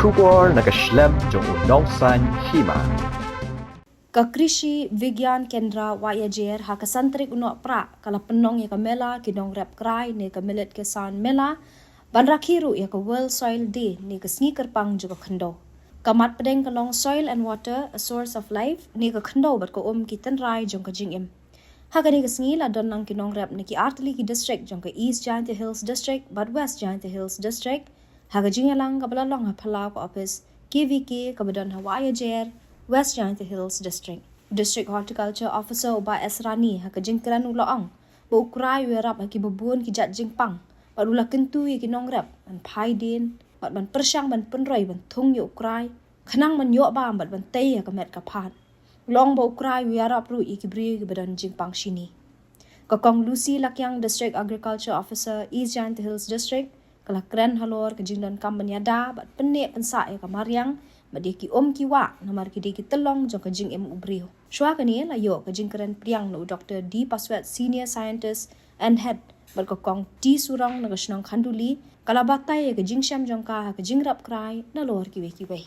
Shubor nakaslem jong unongsan hima. Kakrishi Vigyan Kendra Wayajer hakasantrik unok pra kala penong ya kamela kinong rap krai ne kamilet kesan mela banrakhiru ya ka World Soil Day ne ka sneaker pang juga khando. Kamat pedeng kalong soil and water a source of life ne ka khando bat ko kitan rai jong ka jingim. Hakani ka sngi la don nang kinong rap ne ki artli ki district jong ka East Giant Hills district but West Giant Hills district. Haga jingalang ka balalong ha phala ko office KVK ka badon Wayajer West Giant Hills District. District Horticulture Officer Uba Esrani haka jingkran ulaang. Ba ukray werap haki babun ki jat jingpang. Bat ula kentu ki nong rap ban pai din, bat ban persyang ban penroy ban thung yo ukray. Khanang man yo ba bat ban tay haka met ka phat. Long ba ukray werap ru ki bri ki badan jingpang shini. Kakong Lucy Lakyang District Agriculture Officer East Giant Hills District kala kren halor ka jingdan kambanyada bat penne pensa ka mariang Madi ki kiwa namar ki ki telong jong ka jing ubrio. Shwa kani la yo ka jing keren priang no Dr. D Paswat Senior Scientist and Head berkokong T Surang na kasnong khanduli kalabatay ka jing syam jong ka jing rap krai na lor ki we.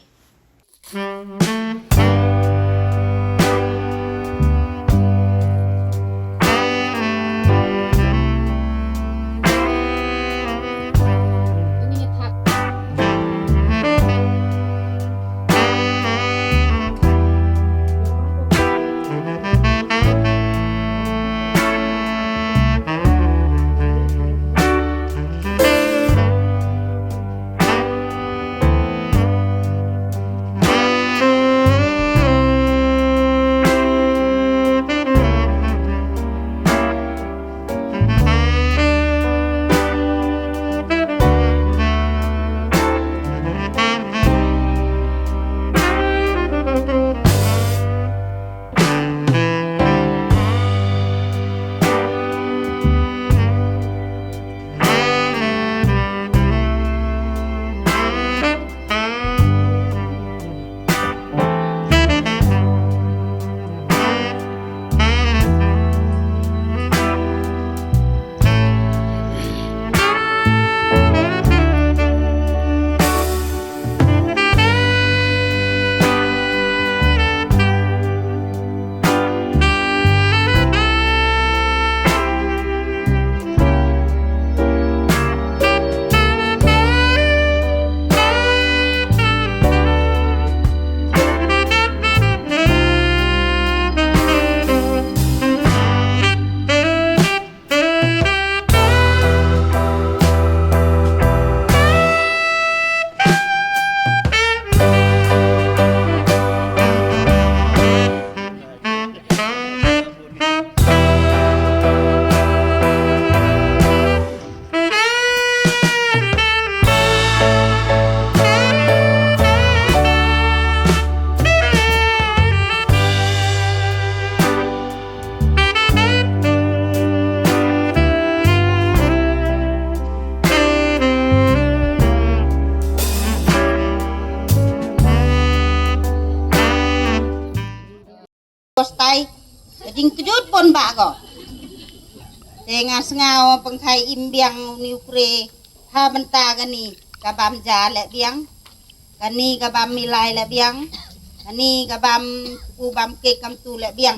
Tay jing kejut pon ba ko dengan sengau pengkai imbiang niukre ha benta gani kabam ja le biang gani kabam milai le biang gani kabam ubam ke kam tu le biang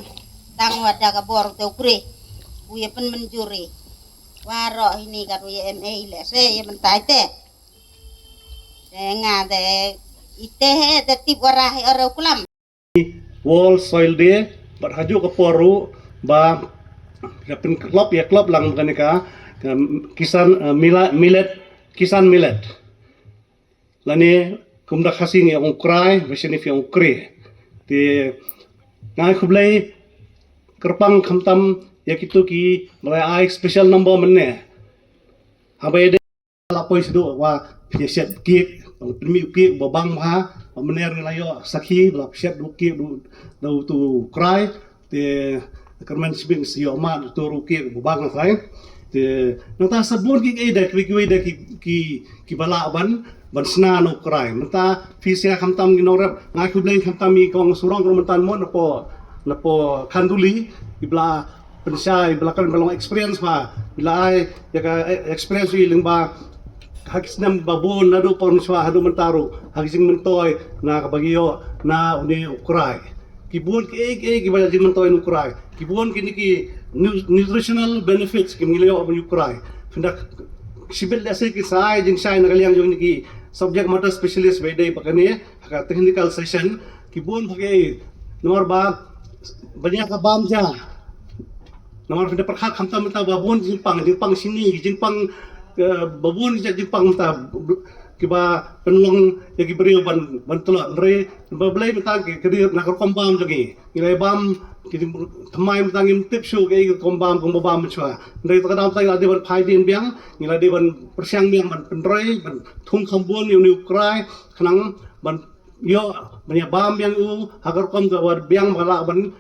tang wada kabor te ukre uye pen menjuri waro ini karo ye MA le se ye mentai te dengan de ite he te tip warah ora kulam World Soil Day berhaju ke poru ba pen klub ya klub lang bukan ka kisan millet kisan millet lani kumda khasing ya ukrai vesini fi ukre te ngai khublai kerpang khamtam ya kitu ki mulai ai special number menne habai de la poi sido wa piset ki primi ki babang ha mener layo sakhi la piset du ki du tu krai te kerman sibing si oma tu ruki babang sai te nata sabun ki eda ki bala ban sna no krai nata fisia khamtam ginorap ngai khublai khamtam mi kong surong romantan mo na po khanduli ibla pensai ibla kan belong experience ba bila ai ya ka experience wi lingba hakisnam babon nado panguswa hado mentaro hakising mentoy na kabagyo na uni ukray kibun ki gibaya jing mentoy ukray kibun kini ki nutritional benefits kimilyo uni ukray findak sibil dase ki sai jing sai nakaliang jong ki subject matter specialist bedai pakane haka technical session kibun bagi nomor ba banyak ka bam ja nomor findak perhat khamta menta babon jingpang sini jingpang babun jingpang ta kiba penlong yagi beriu ban telok re bablai menta ki nak kombam lagi nilai bam ki thamai menta ngim tip show ke kombam kombam chwa re ta dam sai ade ban phai din biang nilai de ban persiang biang ban penroi ban thung khambon ni ukrai khanang ban yo ban bam biang u hagar kom ga war biang bala ban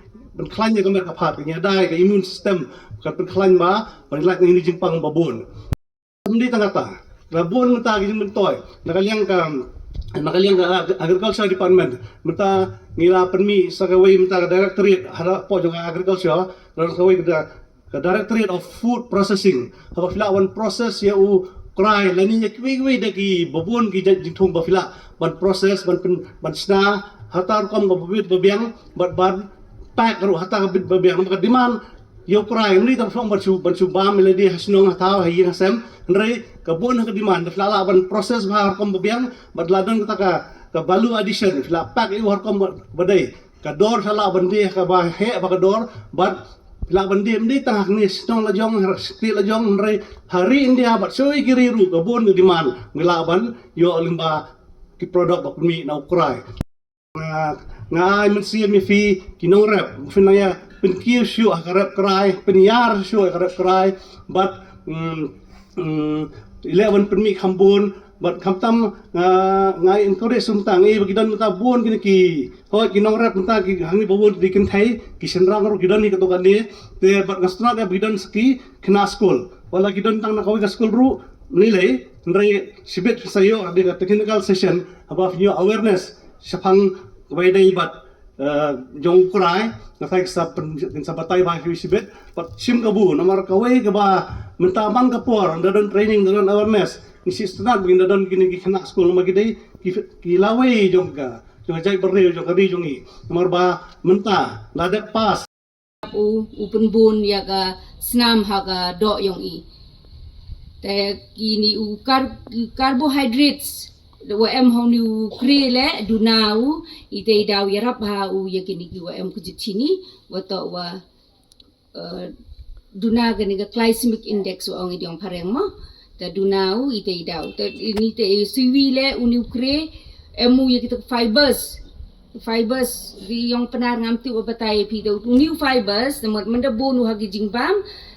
klan ya kamera kapat nya dai ke immune system kan klan ba ban lak ni jingpang babun mdi tangata rabun menta gin mentoy nakaliang ka agriculture department menta ngila permi sakawai menta directorate hara po jong agriculture dan sakawai ka directorate of food processing apa fila one process ya u krai lani ya kwi daki babun ki jingthung ba fila ban process ban sna hatar kom babit babiang ban pack ru hata bit babiang maka demand yo krai mli tam phong ban bam melodi hasnong hataw hayi hasem nrai kabun ka demand flala ban proses har kom babiang badladon ka balu addition fla pack i har kom badai ka dor sala ban di ka ba he ba ka dor bad fla ban di mli tang ni snong la jong sti la jong nrai hari india bat soi kiri ru kabun demand ngila ban yo limba ki product ba mi na krai ngai men si mi fi kinong rap finaya pen kiu shu akarap krai pen yar shu akarap krai but 11 pen mi khambun but khamtam ngai encourage sumtang e bagidon mata bon kini ki hoi kinong rap mata ki hangi babon dikin thai ki senrang ro gidon ni katokan ni te but ngastra ga bagidon ski khna school wala gidon tang na kawi ka school ru nilai ndrai sibet sayo ade ka technical session about new awareness sapang waydai bat jong kurai nafai sa batai ba fi sibet pat sim kabu nomor kawai ke ba mentabang kapor ndadon training ndadon awareness isi strat begin ndadon kini ki khana school magidai ki lawai jong ka jong jai berre jong kari jongi nomor ba menta lade pas upun bun ya ga snam ha ga do yong i te kini carbohydrates wa em hong ni kre le dunau ite daw yarap ha u ya kini ki wa em ku chini wa to wa duna gani ga glycemic index wa ong idiong pareng mo ta dunau ite daw te ini te siwi le uni kre emu ya kita fibers di yang penar ngamti wa batai pi do uni fibers namot menda bonu hagi jingbam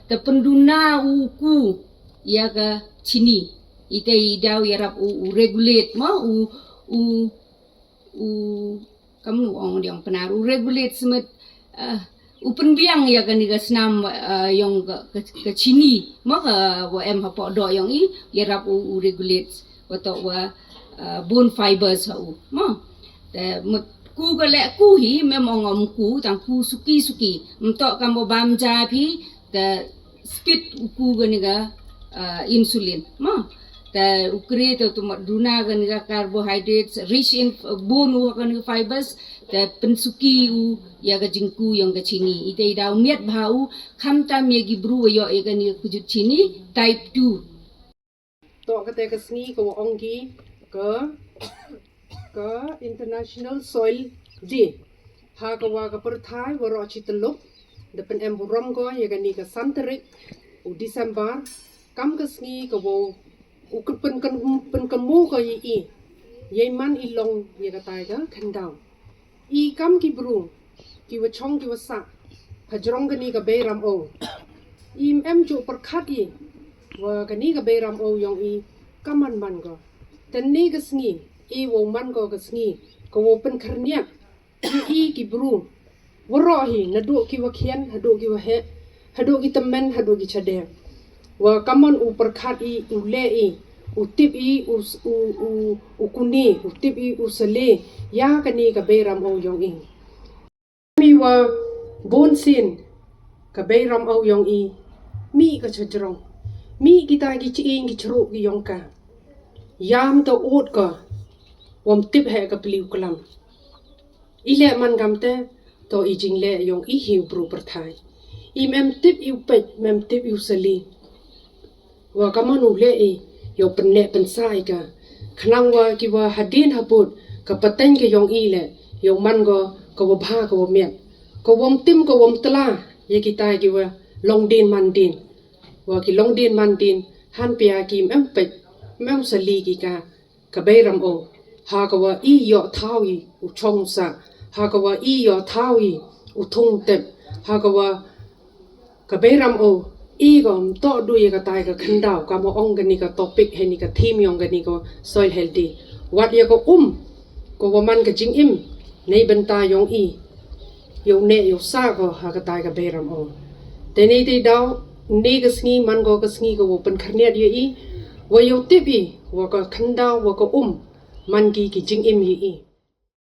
ta penduna uku ya ga chini ite daw yarap u regulate mo kamu ong diang penar u regulate semet upen biang ya kan diga senam yang ke chini mo ka wa em hapo do yang i yarap u regulate wato wa bone fibers u mo te ku ka le ku hi memang ngom ku tang ku suki mtok kambo bam ja phi te speed ku ga niga insulin mo ta ukre to duna kan ga carbohydrates rich in bone kan fibers ta pensuki u ya ga jingku yang ga chini ite da miat bau khamta me gi bru yo e ga ni kujut chini type 2 to kate ka sni ko ongi ka international soil day ha ka wa ka per thai wa ro chi teluk de pen em rom ko ya ga ni ka santerik u december kam ka sni ko wo pen kamu ko i man ilong ye ka tai ka khandau i kam ki bru ki wa chong ki wa sa phajrong ka ni ka be ram o im em chu par khat i wa ka ni ka be ram o yong i kaman man ko ten ni ka sngi i wo man ko ka sngi ko wo pen kharnia i ki bru wa ro hi na do ki wa khian ha do ki wa he ha do ki tamen ha do ki chade wa kaman u par khat i u le i u tip i u kuni u tip i u sale ya ka ni ka be ram o yong i mi wa bon sin ka be ram o yong i mi ka chajrong mi kita gi chi ing gi chru gi yong ka yam to ut ko wom tip he ka pliu klam ile man gamte to I jing le yong I hiu bru perthai I mem tip iu pet mem tip iu sali wa kamanu le I yo penne pensai ka khnang wa ki wa hadin habut ka paten ke yong I le yong man go ko wa bha ko wa miet ko wom tim ko wom tla ye ki tai ki wa long din man din wa ki long din man din han pia ki mem pet mem sali ki ka be ram o ha ka wa I yo thau I u chong sa ha ka wa I yo thau I u thung tep ha ka wa ka be ram o I gom to du ye ka tai ka khandau ka mo ong ga ni ka topic he ni ka theme yong ga ni ko soil healthy wat ye ko ko wa man ka jing im nei ben ta yong I yo ne yo sa ko ha ka tai ka be ram o te nei te dau ne ka sngi man go ka sngi ko wo pen kharniat ye I wa yo tip I wa ka khandau wa ko man ki jing im ye I